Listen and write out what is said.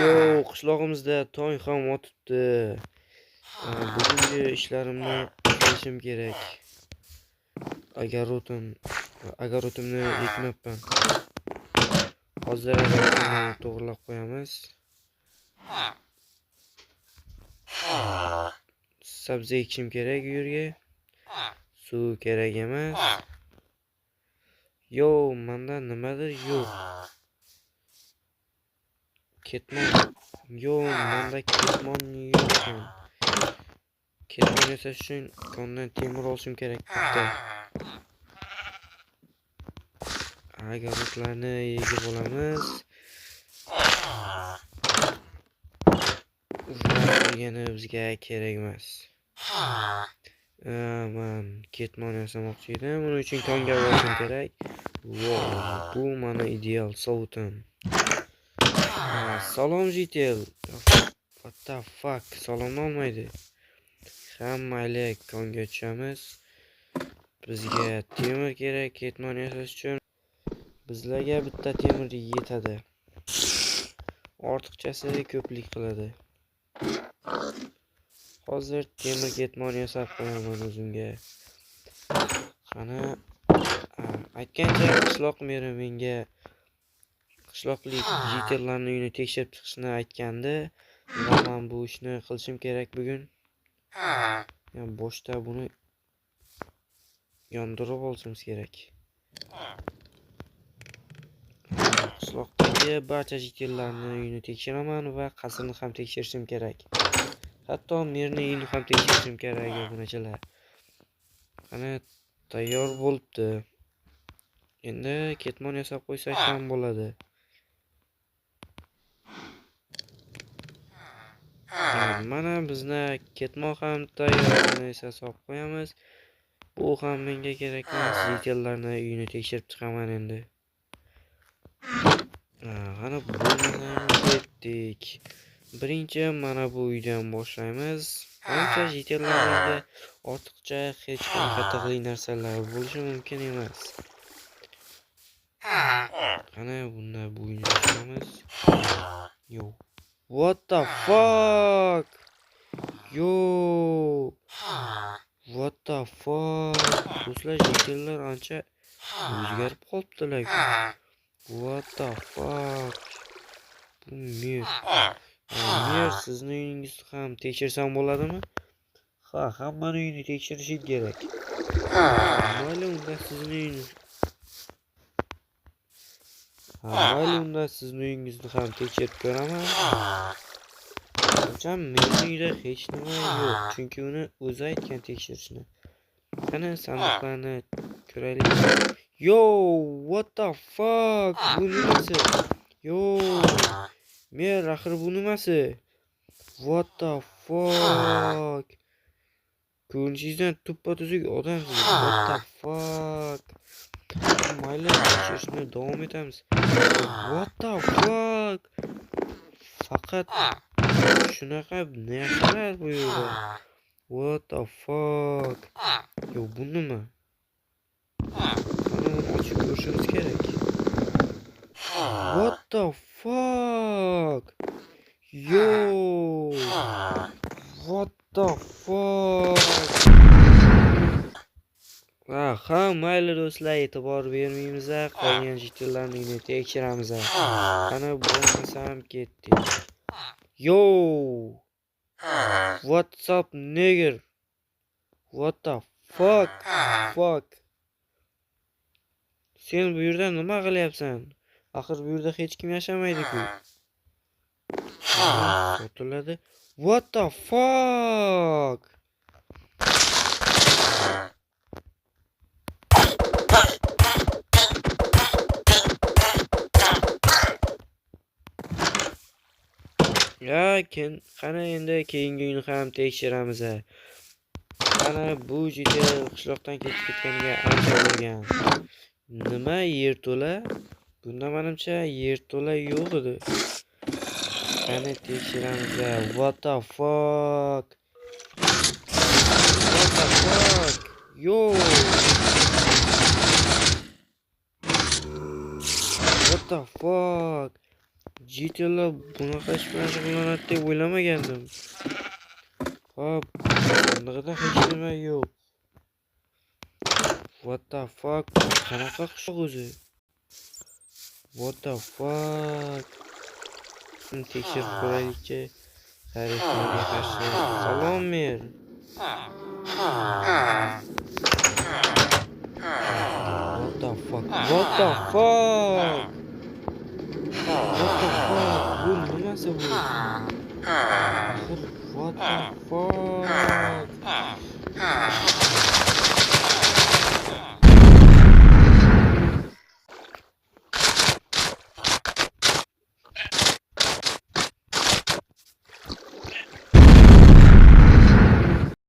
Yo, qishlog'imizda tong ham otibdi. Bugungi ishlarimni qilishim kerak. Agarotimni ekmabman. Hozir agarotimni to'g'rilab qo'yamiz. Sabzi ekishim kerak u yerga. Suv kerak emas. Yo, menda nimadir yo'q. Ketmon. Yo, menda ketmon yo'q ekan. Ketmon yasash uchun kondan temir olishim kerak bitta. Agarotlarni yegib olamiz. Urug'ini bizga kerak emas. Men ketmon yasamoqchi edim. Buning uchun konga borishim kerak. Bu mana ideal sovutim. Salom jitel. What the fuck? Salomni olmaydi. Mayli, konga tushamiz. Bizga temir kerak ketmon yasash uchun. Bizlarga bitta temir yetadi. Ortiqchasi ko'plik qiladi. Hozir temir ketmon yasab qo'yaman o'zimga. Qani, aytgancha qishloq meri menga qishloqlik jitellarning uyini tekshirib chiqishni aytgandi va men bu ishni qilishim kerak bugun. Boshda buni yondirib olishimiz kerak. Qishloqdagi barcha jitellarning uyini tekshiraman va qasrni ham tekshirishim kerak. Hatto merning uyini ham tekshirishim kerak bunachalar. Qani, tayyor bo'libdi. Endi ketmon yasab qo'ysak ham bo'ladi. Mana bizni ketmon ham tayyor yasab qo'yamiz. Bu ham menga kerak emas. Jitellarning uyini tekshirib chiqaman endi. Qani bo'lmasam ketdik. Birinchi mana bu uydan boshlaymiz. Ancha jitellarda ortiqcha hech qanaqa tig'li narsalar bo'lishi mumkin emas. Qani bunda bu uyni ochamiz. Yo. What the fuck? Yo. What the fuck? Do'stlar, jitellar ancha o'zgarib qolibdilar. What the fuck? Bu mer. Mer sizning uyingizni ham tekshirsam bo'ladimi? Ha, hammaning uyini tekshirish kerak. Mayli, unda sizning uyingiz. Mayli, unda sizning uyingizni ham tekshirib ko'raman. Mening uyda hech nima yo'q, chunki uni o'zi aytgan tekshirishni. Qani sandiqlarni ko'raylik. Yo, what the fuck? Bu nimasi? Yo. Mer, axir bu nimasi? What the fuck? Ko'rinishingizdan tuppa-tuzuk odamsiz. What the fuck? Mayli, tekshirishni davom etamiz. What the fuck? Faqat shunaqa narsalar bu yerda. What the fuck? Yo, bu nima? Qani ochib ko'rishimiz kerak. What the fuck? Yo. What the fuck? Ha, mayli do'stlar, e'tibor bermaymiz. Qolgan jitellarning uyini tekshiramiz. Qani bo'lmasam ketdik. Yo. What's up, nigger? What the fuck? Fuck. Sen bu yerda nima qilyapsan? Axir bu yerda hech kim yashamaydi-ku. Sotiladi. What the fuck? Qani endi keyingi uyni ham tekshiramiz. Qani bu jitel qishloqdan ketib ketganiga ancha bo'lgan. Nima yerto'la? Bunda menimcha yerto'la yo'q edi. Qani tekshiramiz. What the fuck? What the fuck? Yo. What the fuck? GTA'lar bunaqa ish bilan shug'ullanadi deb o'ylamagandim. Hop, sandig'ida hech nima yo'q. What the fuck? Qanaqa qishloq o'zi? What the fuck? Shuni tekshirib ko'raylikchi. Tarixlarga qarshi salom ber. What the fuck? What the fuck? What the fuck? Bu nimasi bu? What the fuck?